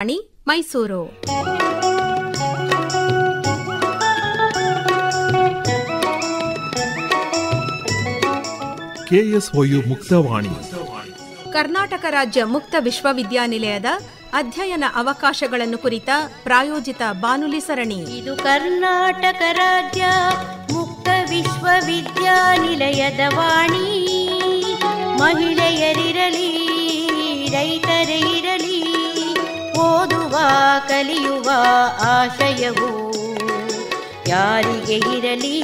Mysuru. KSOU Muktavani. Karnataka ರಾಜ್ಯ ಮುಕ್ತ ವಿಶ್ವವಿದ್ಯಾನಿಲಯದ ಅಧ್ಯಯನ ಅವಕಾಶಗಳನ್ನು ಕುರಿತ ಪ್ರಾಯೋಜಿತ ಬಾನುಲಿ ಸರಣಿ. ಇದು ಕರ್ನಾಟಕ ರಾಜ್ಯ ಮುಕ್ತ ವಿಶ್ವವಿದ್ಯಾನಿಲಯದ ವಾಣಿ. ಮಹಿಳೆಯರಿರಲಿ, ರೈತರೇ ಇರಲಿ, ಓದುವ ಕಲಿಯುವ ಆಶಯವು ಯಾರಿಗೆ ಇರಲಿ.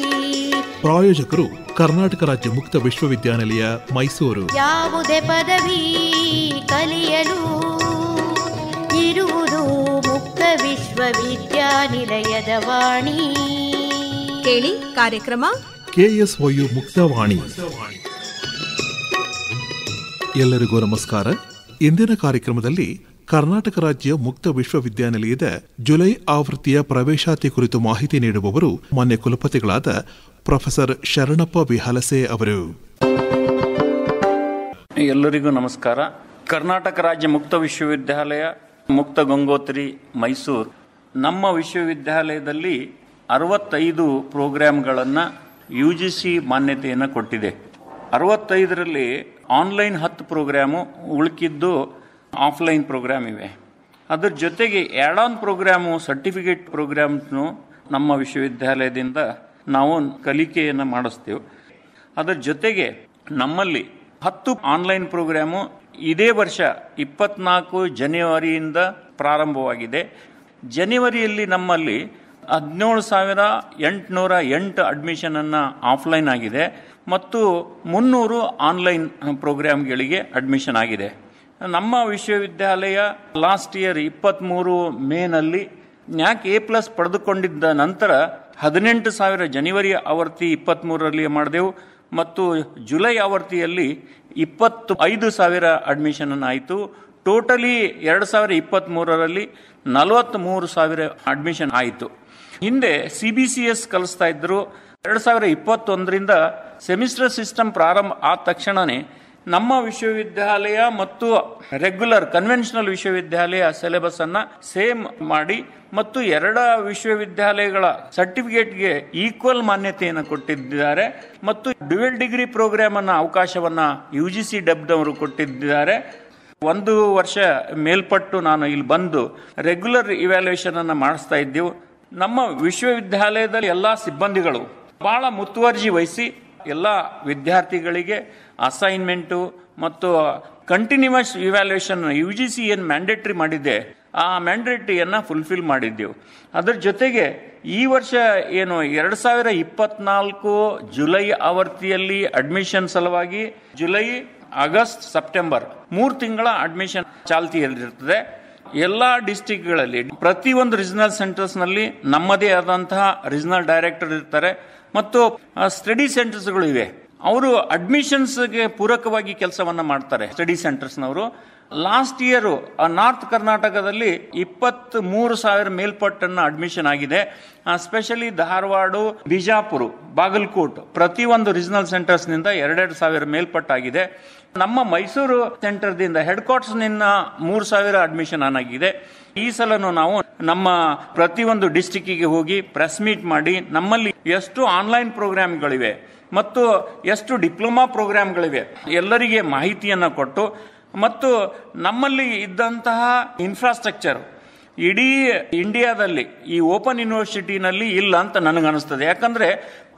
ಪ್ರಾಯೋಜಕರು ಕರ್ನಾಟಕ ರಾಜ್ಯ ಮುಕ್ತ ವಿಶ್ವವಿದ್ಯಾನಿಲಯ ಮೈಸೂರು. ಯಾವುದೇ ಪದವಿ ಕಲಿಯಲು ಇರುವುದು ಮುಕ್ತ ವಿಶ್ವವಿದ್ಯಾನಿಲಯದ ವಾಣಿ. ಕೇಳಿ ಕಾರ್ಯಕ್ರಮ ಕೆಎಸ್ಒಯು ಮುಕ್ತವಾಣಿ. ಎಲ್ಲರಿಗೂ ನಮಸ್ಕಾರ. ಇಂದಿನ ಕಾರ್ಯಕ್ರಮದಲ್ಲಿ ಕರ್ನಾಟಕ ರಾಜ್ಯ ಮುಕ್ತ ವಿಶ್ವವಿದ್ಯಾನಿಲಯದ ಜುಲೈ ಆವೃತ್ತಿಯ ಪ್ರವೇಶಾತಿ ಕುರಿತು ಮಾಹಿತಿ ನೀಡುವವರು ಮಾನ್ಯ ಕುಲಪತಿಗಳಾದ ಪ್ರೊಫೆಸರ್ ಶರಣಪ್ಪ ವಿಹಲಸೆ ಅವರು. ಎಲ್ಲರಿಗೂ ನಮಸ್ಕಾರ. ಕರ್ನಾಟಕ ರಾಜ್ಯ ಮುಕ್ತ ವಿಶ್ವವಿದ್ಯಾಲಯ ಮುಕ್ತ ಗಂಗೋತ್ರಿ ಮೈಸೂರು ನಮ್ಮ ವಿಶ್ವವಿದ್ಯಾಲಯದಲ್ಲಿ 65 ಪ್ರೋಗ್ರಾಮ್ಗಳನ್ನು UGC ಮಾನ್ಯತೆಯನ್ನು ಕೊಟ್ಟಿದೆ. 65ರಲ್ಲಿ ಆನ್ಲೈನ್ 10 ಪ್ರೋಗ್ರಾಮು, ಉಳ್ಕಿದ್ದು ಆಫ್ಲೈನ್ ಪ್ರೋಗ್ರಾಮ್ ಇವೆ. ಅದರ ಜೊತೆಗೆ ಆ್ಯಡ್ ಆನ್ ಪ್ರೋಗ್ರಾಮು, ಸರ್ಟಿಫಿಕೇಟ್ ಪ್ರೋಗ್ರಾಮ್ಸ್ನು ನಮ್ಮ ವಿಶ್ವವಿದ್ಯಾಲಯದಿಂದ ನಾವು ಕಲಿಕೆಯನ್ನು ಮಾಡಿಸ್ತೇವೆ. ಅದರ ಜೊತೆಗೆ ನಮ್ಮಲ್ಲಿ 10 ಆನ್ಲೈನ್ ಪ್ರೋಗ್ರಾಮು ಇದೇ ವರ್ಷ 24 ಜನವರಿಯಿಂದ ಪ್ರಾರಂಭವಾಗಿದೆ. ಜನವರಿಯಲ್ಲಿ ನಮ್ಮಲ್ಲಿ 17,808 ಅಡ್ಮಿಷನನ್ನು ಆಫ್ಲೈನ್ ಆಗಿದೆ ಮತ್ತು 300 ಆನ್ಲೈನ್ ಪ್ರೋಗ್ರಾಮ್ಗಳಿಗೆ ಅಡ್ಮಿಷನ್ ಆಗಿದೆ. ನಮ್ಮ ವಿಶ್ವವಿದ್ಯಾಲಯ ಲಾಸ್ಟ್ ಇಯರ್ 23 ಮೇನಲ್ಲಿ ನ್ಯಾಕ್ A+ ಪಡೆದುಕೊಂಡಿದ್ದ ನಂತರ 18,000 ಜನವರಿ ಆವರ್ತಿ 23ರಲ್ಲಿ ಮಾಡಿದೆವು ಮತ್ತು ಜುಲೈ ಆವರ್ತಿಯಲ್ಲಿ 25,000 ಅಡ್ಮಿಷನ್ ಆಯಿತು. ಟೋಟಲಿ 2023ರಲ್ಲಿ 43,000 ಅಡ್ಮಿಷನ್ ಆಯಿತು. ಹಿಂದೆ CBCS ಕಲಿಸ್ತಾ ಇದ್ರು. 2021ರಿಂದ ಸೆಮಿಸ್ಟರ್ ಸಿಸ್ಟಮ್ ಪ್ರಾರಂಭ ಆದ ತಕ್ಷಣವೇ ನಮ್ಮ ವಿಶ್ವವಿದ್ಯಾಲಯ ಮತ್ತು ರೆಗ್ಯುಲರ್ ಕನ್ವೆನ್ಷನಲ್ ವಿಶ್ವವಿದ್ಯಾಲಯ ಸಿಲೆಬಸ್ ಅನ್ನ ಸೇಮ್ ಮಾಡಿ ಮತ್ತು 2 ವಿಶ್ವವಿದ್ಯಾಲಯಗಳ ಸರ್ಟಿಫಿಕೇಟ್ಗೆ ಈಕ್ವಲ್ ಮಾನ್ಯತೆಯನ್ನು ಕೊಟ್ಟಿದ್ದಾರೆ ಮತ್ತು ಡ್ಯುಯಲ್ ಡಿಗ್ರಿ ಪ್ರೋಗ್ರಾಮ್ ಅನ್ನ ಅವಕಾಶವನ್ನ UGC ಡಬ್ದವರು ಕೊಟ್ಟಿದ್ದಾರೆ. 1 ವರ್ಷ ಮೇಲ್ಪಟ್ಟು ನಾನು ಇಲ್ಲಿ ಬಂದು ರೆಗ್ಯುಲರ್ ಇವ್ಯಾಲ್ಯೂಯೇಷನ್ ಅನ್ನ ಮಾಡಿಸ್ತಾ ಇದ್ದೆವು. ನಮ್ಮ ವಿಶ್ವವಿದ್ಯಾಲಯದಲ್ಲಿ ಎಲ್ಲ ಸಿಬ್ಬಂದಿಗಳು ಬಹಳ ಮುತುವರ್ಜಿ ವಹಿಸಿ ಎಲ್ಲ ವಿದ್ಯಾರ್ಥಿಗಳಿಗೆ ಅಸೈನ್ಮೆಂಟು ಮತ್ತು ಕಂಟಿನ್ಯೂಸ್ ಇವ್ಯಾಲ್ಯೂಯೇಷನ್ UGC ಏನು ಮ್ಯಾಂಡೇಟ್ರಿ ಮಾಡಿದೆ ಆ ಮ್ಯಾಂಡೇಟ್ರಿಯನ್ನು ಫುಲ್ಫಿಲ್ ಮಾಡಿದ್ದೆವು. ಅದರ ಜೊತೆಗೆ ಈ ವರ್ಷ ಏನು 2024 ಜುಲೈ ಆವರ್ತಿಯಲ್ಲಿ ಅಡ್ಮಿಷನ್ ಸಲುವಾಗಿ ಜುಲೈ, ಆಗಸ್ಟ್, ಸೆಪ್ಟೆಂಬರ್ 3 ತಿಂಗಳ ಅಡ್ಮಿಷನ್ ಚಾಲ್ತಿಯಲ್ಲಿರ್ತದೆ. ಎಲ್ಲ ಡಿಸ್ಟಿಕ್ಗಳಲ್ಲಿ ಪ್ರತಿಯೊಂದು ರೀಜನಲ್ ಸೆಂಟರ್ಸ್ನಲ್ಲಿ ನಮ್ಮದೇ ಆದಂತಹ ರೀಜನಲ್ ಡೈರೆಕ್ಟರ್ ಇರ್ತಾರೆ ಮತ್ತು ಸ್ಟಡಿ ಸೆಂಟರ್ಸ್ಗಳು ಇವೆ. ಅವರು ಅಡ್ಮಿಷನ್ಸ್ಗೆ ಪೂರಕವಾಗಿ ಕೆಲಸವನ್ನ ಮಾಡ್ತಾರೆ. ಸ್ಟಡಿ ಸೆಂಟರ್ಸ್ನವರು ಲಾಸ್ಟ್ ಇಯರ್ ನಾರ್ತ್ ಕರ್ನಾಟಕದಲ್ಲಿ 23,000 ಮೇಲ್ಪಟ್ಟನ್ನ ಅಡ್ಮಿಷನ್ ಆಗಿದೆ. ಸ್ಪೆಷಲಿ ಧಾರವಾಡ, ಬಿಜಾಪುರ, ಬಾಗಲಕೋಟ್ ಪ್ರತಿಯೊಂದು ರೀಜನಲ್ ಸೆಂಟರ್ಸ್ನಿಂದ 2,000 ಮೇಲ್ಪಟ್ಟಾಗಿದೆ. ನಮ್ಮ ಮೈಸೂರು ಸೆಂಟರ್ದಿಂದ ಹೆಡ್ ಕ್ವಾರ್ಟರ್ಸ್ ನಿಂದ 3,000 ಅಡ್ಮಿಷನ್ ಆಗಿದೆ. ಈ ಸಲನು ನಾವು ನಮ್ಮ ಪ್ರತಿಯೊಂದು ಡಿಸ್ಟಿಕ್ಕಿಗೆ ಹೋಗಿ ಪ್ರೆಸ್ ಮೀಟ್ ಮಾಡಿ ನಮ್ಮಲ್ಲಿ ಎಷ್ಟು ಆನ್ಲೈನ್ ಪ್ರೋಗ್ರಾಮ್ಗಳಿವೆ ಮತ್ತು ಎಷ್ಟು ಡಿಪ್ಲೊಮಾ ಪ್ರೋಗ್ರಾಮ್ಗಳಿವೆ ಎಲ್ಲರಿಗೆ ಮಾಹಿತಿಯನ್ನು ಕೊಟ್ಟು ಮತ್ತು ನಮ್ಮಲ್ಲಿ ಇದ್ದಂತಹ ಇನ್ಫ್ರಾಸ್ಟ್ರಕ್ಚರ್ ಇಡೀ ಇಂಡಿಯಾದಲ್ಲಿ ಈ ಓಪನ್ ಯೂನಿವರ್ಸಿಟಿನಲ್ಲಿ ಇಲ್ಲ ಅಂತ ನನಗನ್ನಿಸ್ತದೆ. ಯಾಕಂದ್ರೆ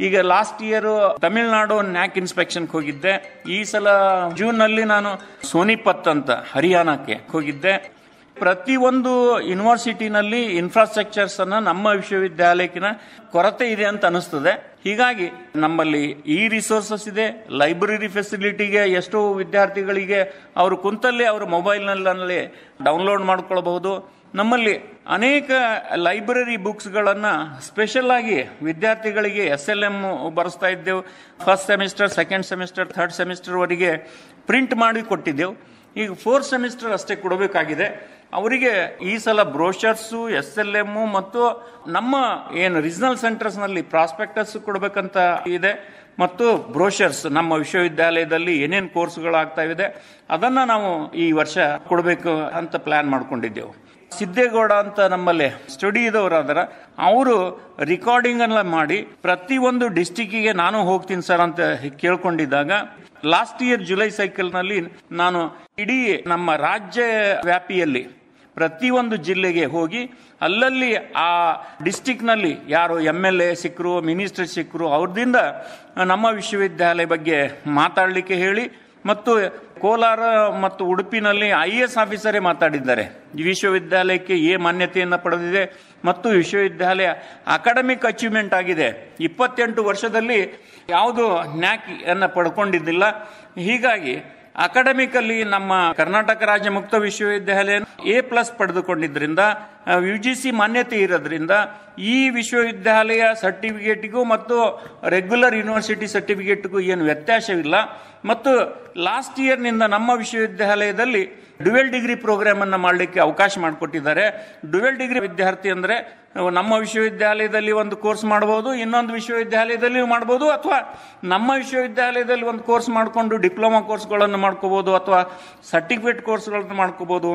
ಈಗ ಲಾಸ್ಟ್ ಇಯರ್ ತಮಿಳುನಾಡು ನ್ಯಾಕ್ ಇನ್ಸ್ಪೆಕ್ಷನ್ಗೆ ಹೋಗಿದ್ದೆ. ಈ ಸಲ ಜೂನ್ನಲ್ಲಿ ನಾನು ಸೋನಿಪತ್ ಅಂತ ಹರಿಯಾಣಕ್ಕೆ ಹೋಗಿದ್ದೆ. ಪ್ರತಿಯೊಂದು ಯೂನಿವರ್ಸಿಟಿನಲ್ಲಿ ಇನ್ಫ್ರಾಸ್ಟ್ರಕ್ಚರ್ಸ್ ಅನ್ನ ನಮ್ಮ ವಿಶ್ವವಿದ್ಯಾಲಯಕ್ಕಿನ ಕೊರತೆ ಇದೆ ಅಂತ ಅನಿಸ್ತದೆ. ಹೀಗಾಗಿ ನಮ್ಮಲ್ಲಿ ಈ ರಿಸೋರ್ಸಸ್ ಇದೆ. ಲೈಬ್ರರಿ ಫೆಸಿಲಿಟಿಗೆ ಎಷ್ಟೋ ವಿದ್ಯಾರ್ಥಿಗಳಿಗೆ ಅವರು ಕುಂತಲ್ಲೇ ಅವರು ಮೊಬೈಲ್ನಲ್ಲಿ ಡೌನ್ಲೋಡ್ ಮಾಡ್ಕೊಳ್ಬಹುದು. ನಮ್ಮಲ್ಲಿ ಅನೇಕ ಲೈಬ್ರರಿ ಬುಕ್ಸ್ಗಳನ್ನು ಸ್ಪೆಷಲ್ ಆಗಿ ವಿದ್ಯಾರ್ಥಿಗಳಿಗೆ SLM ಬರೆಸ್ತಾ ಇದ್ದೆವು. First semester, second semester, third semester ವರೆಗೆ ಪ್ರಿಂಟ್ ಮಾಡಿ ಕೊಟ್ಟಿದ್ದೆವು. ಈಗ 4th ಸೆಮಿಸ್ಟರ್ ಅಷ್ಟೇ ಕೊಡಬೇಕಾಗಿದೆ. ಅವರಿಗೆ ಈ ಸಲ ಬ್ರೋಷರ್ಸು, SLM ಮತ್ತು ನಮ್ಮ ಏನು ರೀಜನಲ್ ಸೆಂಟರ್ಸ್ನಲ್ಲಿ ಪ್ರಾಸ್ಪೆಕ್ಟಸ್ ಕೊಡಬೇಕಂತ ಇದೆ ಮತ್ತು ಬ್ರೋಷರ್ಸ್ ನಮ್ಮ ವಿಶ್ವವಿದ್ಯಾಲಯದಲ್ಲಿ ಏನೇನು ಕೋರ್ಸ್ಗಳಾಗ್ತಾ ಇದೆ ಅದನ್ನು ನಾವು ಈ ವರ್ಷ ಕೊಡಬೇಕು ಅಂತ ಪ್ಲಾನ್ ಮಾಡ್ಕೊಂಡಿದ್ದೆವು. ಸಿದ್ದೇಗೌಡ ಅಂತ ನಮ್ಮಲ್ಲಿ ಸ್ಟಡಿ ಇದ್ದವರಾದ್ರ ಅವರು ರೆಕಾರ್ಡಿಂಗ್ ಎಲ್ಲ ಮಾಡಿ ಪ್ರತಿಯೊಂದು ಡಿಸ್ಟಿಕ್ಕಿಗೆ ನಾನು ಹೋಗ್ತೀನಿ ಸರ್ ಅಂತ ಕೇಳ್ಕೊಂಡಿದ್ದಾಗ ಲಾಸ್ಟ್ ಇಯರ್ ಜುಲೈ ಸೈಕಲ್ನಲ್ಲಿ ನಾನು ಇಡೀ ನಮ್ಮ ರಾಜ್ಯ ವ್ಯಾಪಿಯಲ್ಲಿ ಪ್ರತಿಯೊಂದು ಜಿಲ್ಲೆಗೆ ಹೋಗಿ ಅಲ್ಲಲ್ಲಿ ಆ ಡಿಸ್ಟಿಕ್ನಲ್ಲಿ ಯಾರು MLA ಸಿಕ್ಕರು, ಮಿನಿಸ್ಟರ್ ಸಿಕ್ಕರು, ಅವ್ರದಿಂದ ನಮ್ಮ ವಿಶ್ವವಿದ್ಯಾಲಯ ಬಗ್ಗೆ ಮಾತಾಡಲಿಕ್ಕೆ ಹೇಳಿ, ಮತ್ತು ಕೋಲಾರ ಮತ್ತು ಉಡುಪಿನಲ್ಲಿ IAS ಆಫೀಸರೇ ಮಾತಾಡಿದ್ದಾರೆ. ಈ ವಿಶ್ವವಿದ್ಯಾಲಯಕ್ಕೆ ಮಾನ್ಯತೆಯನ್ನು ಪಡೆದಿದೆ ಮತ್ತು ವಿಶ್ವವಿದ್ಯಾಲಯ ಅಕಾಡೆಮಿಕ್ ಅಚೀವ್ಮೆಂಟ್ ಆಗಿದೆ. 28 ವರ್ಷದಲ್ಲಿ ಯಾವುದು ನ್ಯಾಕ್ ಅನ್ನು ಪಡ್ಕೊಂಡಿದ್ದಿಲ್ಲ. ಹೀಗಾಗಿ ಅಕಾಡೆಮಿಕಲ್ಲಿ ನಮ್ಮ ಕರ್ನಾಟಕ ರಾಜ್ಯ ಮುಕ್ತ ವಿಶ್ವವಿದ್ಯಾಲಯ A+ ಪಡೆದುಕೊಂಡಿದ್ರಿಂದ, UGC ಮಾನ್ಯತೆ ಇರೋದ್ರಿಂದ ಈ ವಿಶ್ವವಿದ್ಯಾಲಯ ಸರ್ಟಿಫಿಕೇಟ್ಗೂ ಮತ್ತು ರೆಗ್ಯುಲರ್ ಯೂನಿವರ್ಸಿಟಿ ಸರ್ಟಿಫಿಕೇಟ್ಗೂ ಏನು ವ್ಯತ್ಯಾಸವಿಲ್ಲ. ಮತ್ತು ಲಾಸ್ಟ್ ಇಯರ್ನಿಂದ ನಮ್ಮ ವಿಶ್ವವಿದ್ಯಾಲಯದಲ್ಲಿ ಡ್ಯುಯಲ್ ಡಿಗ್ರಿ ಪ್ರೋಗ್ರಾಮ್ ಅನ್ನು ಮಾಡಲಿಕ್ಕೆ ಅವಕಾಶ ಮಾಡಿಕೊಟ್ಟಿದ್ದಾರೆ. ಡ್ಯುಯಲ್ ಡಿಗ್ರಿ ವಿದ್ಯಾರ್ಥಿ ಅಂದರೆ ನಮ್ಮ ವಿಶ್ವವಿದ್ಯಾಲಯದಲ್ಲಿ ಒಂದು ಕೋರ್ಸ್ ಮಾಡಬಹುದು, ಇನ್ನೊಂದು ವಿಶ್ವವಿದ್ಯಾಲಯದಲ್ಲಿ ಮಾಡಬಹುದು, ಅಥವಾ ನಮ್ಮ ವಿಶ್ವವಿದ್ಯಾಲಯದಲ್ಲಿ ಒಂದು ಕೋರ್ಸ್ ಮಾಡಿಕೊಂಡು ಡಿಪ್ಲೊಮಾ ಕೋರ್ಸ್ಗಳನ್ನು ಮಾಡ್ಕೋಬಹುದು, ಅಥವಾ ಸರ್ಟಿಫಿಕೇಟ್ ಕೋರ್ಸ್ಗಳನ್ನು ಮಾಡ್ಕೋಬಹುದು,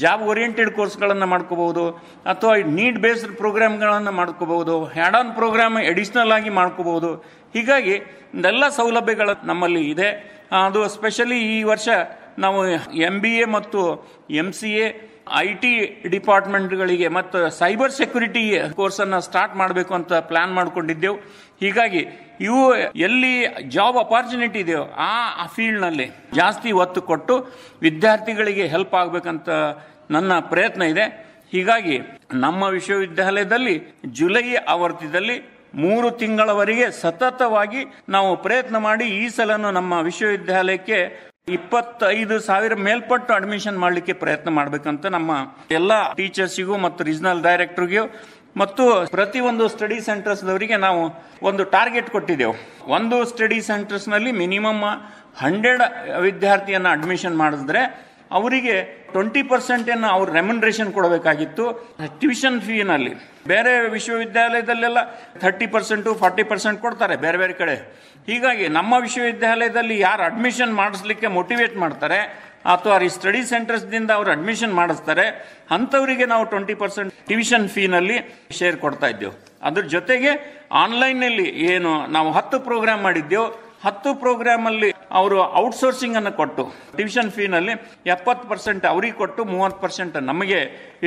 ಜಾಬ್ ಓರಿಯೆಂಟೆಡ್ ಕೋರ್ಸ್ಗಳನ್ನು ಮಾಡ್ಕೋಬಹುದು, ಅಥವಾ ನೀಡ್ ಬೇಸ್ಡ್ ಪ್ರೋಗ್ರಾಮ್ಗಳನ್ನು ಮಾಡ್ಕೋಬಹುದು, ಹ್ಯಾಡ್ ಆನ್ ಪ್ರೋಗ್ರಾಮ್ ಅಡಿಷನಲ್ ಆಗಿ ಮಾಡ್ಕೋಬಹುದು. ಹೀಗಾಗಿ ಇದೆಲ್ಲ ಸೌಲಭ್ಯಗಳು ನಮ್ಮಲ್ಲಿ ಇದೆ. ಅದು ಸ್ಪೆಷಲಿ ಈ ವರ್ಷ ನಾವು MBA ಮತ್ತು MCA IT ಡಿಪಾರ್ಟ್ಮೆಂಟ್ಗಳಿಗೆ ಮತ್ತು ಸೈಬರ್ ಸೆಕ್ಯೂರಿಟಿ ಕೋರ್ಸನ್ನು ಸ್ಟಾರ್ಟ್ ಮಾಡಬೇಕು ಅಂತ ಪ್ಲಾನ್ ಮಾಡ್ಕೊಂಡಿದ್ದೆವು. ಹೀಗಾಗಿ ಇವು ಎಲ್ಲಿ ಜಾಬ್ ಅಪಾರ್ಚುನಿಟಿ ಇದೆಯೋ ಆ ಫೀಲ್ಡ್ನಲ್ಲಿ ಜಾಸ್ತಿ ಒತ್ತು ಕೊಟ್ಟು ವಿದ್ಯಾರ್ಥಿಗಳಿಗೆ ಹೆಲ್ಪ್ ಆಗಬೇಕಂತ ನನ್ನ ಪ್ರಯತ್ನ ಇದೆ. ಹೀಗಾಗಿ ನಮ್ಮ ವಿಶ್ವವಿದ್ಯಾಲಯದಲ್ಲಿ ಜುಲೈ ಆವೃತ್ತಿಯಲ್ಲಿ 3 ತಿಂಗಳವರೆಗೆ ಸತತವಾಗಿ ನಾವು ಪ್ರಯತ್ನ ಮಾಡಿ ಈ ಸಲನು ನಮ್ಮ ವಿಶ್ವವಿದ್ಯಾಲಯಕ್ಕೆ 25,000 ಮೇಲ್ಪಟ್ಟು ಅಡ್ಮಿಷನ್ ಮಾಡಲಿಕ್ಕೆ ಪ್ರಯತ್ನ ಮಾಡಬೇಕಂತ ನಮ್ಮ ಎಲ್ಲ ಟೀಚರ್ಸಿಗೂ ಮತ್ತು ರೀಜನಲ್ ಡೈರೆಕ್ಟರ್ಗೂ ಮತ್ತು ಪ್ರತಿಯೊಂದು ಸ್ಟಡಿ ಸೆಂಟರ್ಸ್ದವರಿಗೆ ನಾವು ಒಂದು ಟಾರ್ಗೆಟ್ ಕೊಟ್ಟಿದ್ದೆವು. ಒಂದು ಸ್ಟಡಿ ಸೆಂಟರ್ಸ್ನಲ್ಲಿ ಮಿನಿಮಮ್ 100 ವಿದ್ಯಾರ್ಥಿಯನ್ನು ಅಡ್ಮಿಷನ್ ಮಾಡಿದ್ರೆ ಅವರಿಗೆ 20% ಅವ್ರ ರೆಮ್ಯುನರೇಷನ್ ಕೊಡಬೇಕಾಗಿತ್ತು ಟ್ಯೂಷನ್ ಫೀನಲ್ಲಿ. ಬೇರೆ ವಿಶ್ವವಿದ್ಯಾಲಯದಲ್ಲೆಲ್ಲ 30%, 40% ಕೊಡ್ತಾರೆ ಬೇರೆ ಬೇರೆ ಕಡೆ. ಹೀಗಾಗಿ ನಮ್ಮ ವಿಶ್ವವಿದ್ಯಾಲಯದಲ್ಲಿ ಯಾರು ಅಡ್ಮಿಷನ್ ಮಾಡಿಸ್ಲಿಕ್ಕೆ ಮೋಟಿವೇಟ್ ಮಾಡ್ತಾರೆ ಅಥವಾ ಈ ಸ್ಟಡಿ ಸೆಂಟರ್ಸ್ದಿಂದ ಅವರು ಅಡ್ಮಿಷನ್ ಮಾಡಿಸ್ತಾರೆ ಅಂಥವರಿಗೆ ನಾವು 20% ಟ್ಯೂಷನ್ ಫೀನಲ್ಲಿ ಶೇರ್ ಕೊಡ್ತಾ ಇದ್ದೇವೆ. ಅದ್ರ ಜೊತೆಗೆ ಆನ್ಲೈನ್ನಲ್ಲಿ ಏನು ನಾವು 10 ಪ್ರೋಗ್ರಾಮ್ ಮಾಡಿದ್ದೆವು, 10 ಪ್ರೋಗ್ರಾಮಲ್ಲಿ ಅವರು ಔಟ್ಸೋರ್ಸಿಂಗ್ ಅನ್ನು ಕೊಟ್ಟು ಟ್ಯೂಷನ್ ಫೀನಲ್ಲಿ 70% ಅವರಿಗೆ ಕೊಟ್ಟು 30% ನಮಗೆ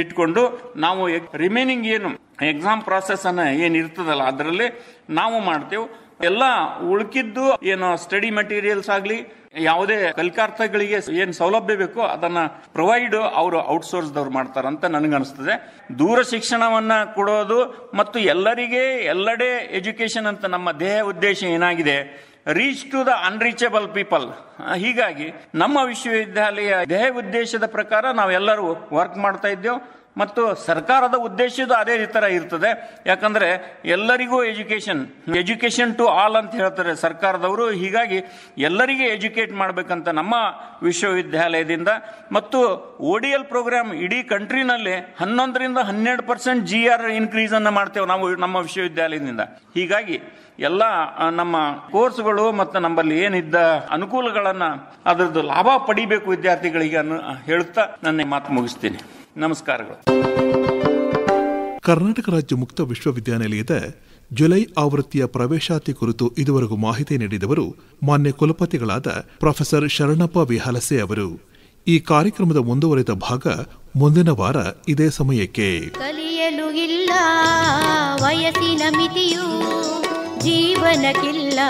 ಇಟ್ಕೊಂಡು ನಾವು ರಿಮೈನಿಂಗ್ ಏನು ಎಕ್ಸಾಮ್ ಪ್ರಾಸೆಸ್ ಅನ್ನ ಏನಿರ್ತದಲ್ಲ ಅದರಲ್ಲಿ ನಾವು ಮಾಡ್ತೇವೆ. ಎಲ್ಲ ಉಳ್ಕಿದ್ದು ಏನು ಸ್ಟಡಿ ಮೆಟೀರಿಯಲ್ಸ್ ಆಗಲಿ ಯಾವುದೇ ಕಲಿಕಾರ್ಥಗಳಿಗೆ ಏನು ಸೌಲಭ್ಯ ಬೇಕೋ ಅದನ್ನ ಪ್ರೊವೈಡ್ ಅವರು ಔಟ್ಸೋರ್ಸ್ದವ್ರು ಮಾಡ್ತಾರಂತ ನನಗನ್ನಿಸ್ತದೆ. ದೂರ ಶಿಕ್ಷಣವನ್ನ ಕೊಡೋದು ಮತ್ತು ಎಲ್ಲರಿಗೆ ಎಲ್ಲೆಡೆ ಎಜುಕೇಶನ್ ಅಂತ ನಮ್ಮ ದೇಹ ಉದ್ದೇಶ ಏನಾಗಿದೆ, reach to the unreachable people. ಹೀಗಾಗಿ ನಮ್ಮ ವಿಶ್ವವಿದ್ಯಾಲಯ ದೇಹ ಉದ್ದೇಶದ ಪ್ರಕಾರ ನಾವೆಲ್ಲರೂ ವರ್ಕ್ ಮಾಡ್ತಾ ಇದ್ದೇವೆ ಮತ್ತು ಸರ್ಕಾರದ ಉದ್ದೇಶದ ಅದೇ ತರ ಇರ್ತದೆ. ಯಾಕಂದ್ರೆ ಎಲ್ಲರಿಗೂ ಎಜುಕೇಶನ್ ಟು ಆಲ್ ಅಂತ ಹೇಳ್ತಾರೆ ಸರ್ಕಾರದವರು. ಹೀಗಾಗಿ ಎಲ್ಲರಿಗೆ ಎಜುಕೇಟ್ ಮಾಡಬೇಕಂತ ನಮ್ಮ ವಿಶ್ವವಿದ್ಯಾಲಯದಿಂದ ಮತ್ತು ODL ಪ್ರೋಗ್ರಾಮ್ ಇಡೀ ಕಂಟ್ರಿನಲ್ಲಿ 11ರಿಂದ 12% GR ಇನ್ಕ್ರೀಸ್ ಅನ್ನು ಮಾಡ್ತೇವೆ ನಾವು ನಮ್ಮ ವಿಶ್ವವಿದ್ಯಾಲಯದಿಂದ. ಹೀಗಾಗಿ ಎಲ್ಲ ನಮ್ಮ ಕೋರ್ಸ್ಗಳು ಮತ್ತು ನಮ್ಮಲ್ಲಿ ಏನಿದ್ದ ಅನುಕೂಲಗಳನ್ನ ಅದರದ್ದು ಲಾಭ ಪಡಿಬೇಕು ವಿದ್ಯಾರ್ಥಿಗಳಿಗೆ ಹೇಳುತ್ತಾ ನನ್ನ ಮಾತು ಮುಗಿಸ್ತೀನಿ. ನಮಸ್ಕಾರಗಳು. ಕರ್ನಾಟಕ ರಾಜ್ಯ ಮುಕ್ತ ವಿಶ್ವವಿದ್ಯಾನಿಲಯದ ಜುಲೈ ಆವೃತ್ತಿಯ ಪ್ರವೇಶಾತಿ ಕುರಿತು ಇದುವರೆಗೂ ಮಾಹಿತಿ ನೀಡಿದವರು ಮಾನ್ಯ ಕುಲಪತಿಗಳಾದ ಪ್ರೊಫೆಸರ್ ಶರಣಪ್ಪ ವಿ ಹಲಸೆ ಅವರು. ಈ ಕಾರ್ಯಕ್ರಮದ ಮುಂದುವರೆದ ಭಾಗ ಮುಂದಿನ ವಾರ ಇದೇ ಸಮಯಕ್ಕೆ. ಕಲಿಯಲು ಇಲ್ಲ ವಯಸ್ಸಿನ ಮಿತಿಯು, ಜೀವನಕ್ಕಿಲ್ಲ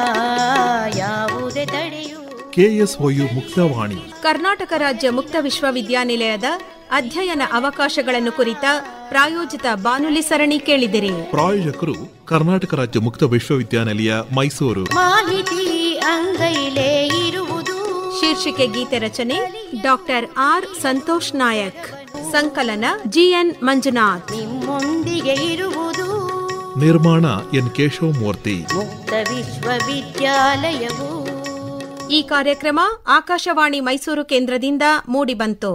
ಯಾವುದೇ ತಡೆಯು. KSOU ಮುಕ್ತವಾಣಿ. ಕರ್ನಾಟಕ ರಾಜ್ಯ ಮುಕ್ತ ವಿಶ್ವವಿದ್ಯಾನಿಲಯದ ಅಧ್ಯಯನ ಅವಕಾಶಗಳನ್ನು ಕುರಿತ ಪ್ರಾಯೋಜಿತ ಬಾನುಲಿ ಸರಣಿ ಕೇಳಿದಿರಿ. ಪ್ರಾಯೋಜಕರು ಕರ್ನಾಟಕ ರಾಜ್ಯ ಮುಕ್ತ ವಿಶ್ವವಿದ್ಯಾನಿಲಯ ಮೈಸೂರು. ಮಾಹಿತಿ ಅಂಗೈಲೇ ಇರುವುದು. ಶೀರ್ಷಿಕೆ ಗೀತೆ ರಚನೆ ಡಾಕ್ಟರ್ R ಸಂತೋಷ್ ನಾಯಕ್, ಸಂಕಲನ GN ಮಂಜುನಾಥ್. ನಿಮ್ಮೊಂದಿಗೆ ಇರುವುದು ನಿರ್ಮಾಣ N ಕೇಶವ ಮೂರ್ತಿ. ಮುಕ್ತ ವಿಶ್ವವಿದ್ಯಾಲಯವು. ಈ ಕಾರ್ಯಕ್ರಮ ಆಕಾಶವಾಣಿ ಮೈಸೂರು ಕೇಂದ್ರದಿಂದ ಮೂಡಿಬಂತು.